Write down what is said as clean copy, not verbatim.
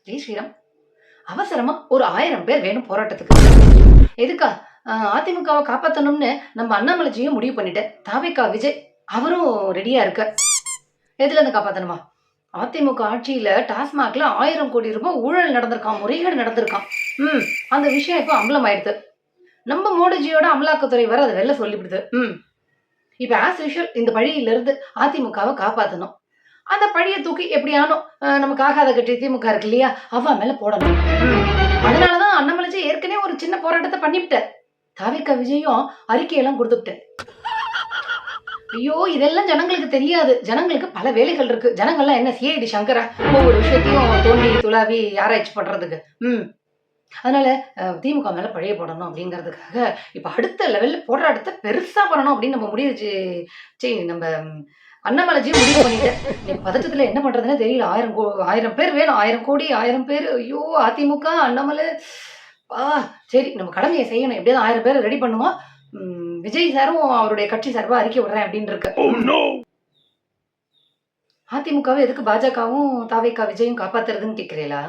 ஜெய் ஸ்ரீராம். அவசரமா ஒரு 1000 பேர் வேணும் போராட்டத்துக்கு. எதுக்கா? அதிமுகவை காப்பாத்தணும்னு நம்ம அண்ணாமலைஜியும் முடிவு பண்ணிட்டேன். தாவேக்கா விஜய் அவரும் ரெடியா இருக்க. எதுல இருந்து காப்பாத்தணுமா? அதிமுக ஆட்சியில டாஸ்மாக்ல 1000 கோடி ரூபாய் ஊழல் நடந்திருக்கான், முறைகேடு நடந்திருக்கான். அந்த விஷயம் இப்ப அம்பலம் ஆயிடுது. நம்ம மோடிஜியோட அமலாக்கத்துறை வர அதை வெளில சொல்லிவிடுது. இப்ப ஆஸ் யூஷுவல் இந்த பழியில இருந்து அதிமுகவை காப்பாத்தணும். அந்த பழியை தூக்கி எப்படியானோ நமக்கு ஆகாத கட்சி திமுக இருக்கு இல்லையா, அவ மேல போடணும். அதனாலதான் அண்ணாமலைஜி ஏற்கனவே ஒரு சின்ன போராட்டத்தை பண்ணிவிட்டேன். தாவேக்கா விஜயும் அறிக்கையெல்லாம் கொடுத்துட்டேன். ஐயோ, இதெல்லாம் ஜனங்களுக்கு தெரியாது. ஜனங்களுக்கு பல வேலைகள் இருக்கு. ஜனங்கள்லாம் என்ன சிஐடி சங்கரா ஒவ்வொரு விஷயத்தையும் தோண்டி துளாவி ஆராய்ச்சி பண்றதுக்கு. அதனால திமுக மேல பழைய போடணும் அப்படிங்கிறதுக்காக இப்ப அடுத்த லெவல்ல போராட்டத்தை பெருசா பண்ணணும் அப்படின்னு நம்ம முடிவு நம்ம அண்ணாமலைஜி முடிவு பண்ணிட்டேன். பதட்டத்துல என்ன பண்றதுன்னு தெரியல. 1000 பேர் வேணும். 1000 கோடி 1000 பேர். ஐயோ, அதிமுக அண்ணாமலை சரி, நம்ம கடமையை செய்யணும். எப்படியாவது 1000 பேர் ரெடி பண்ணுவோம். விஜய் சாரும் அவருடைய கட்சி சார்பா அறிக்கை விடுறேன் அப்படின்னு இருக்கு. அதிமுகவை எதுக்கு பாஜகவும் தாவேக்கா விஜயும் காப்பாத்துறதுன்னு கேக்குறீங்களா?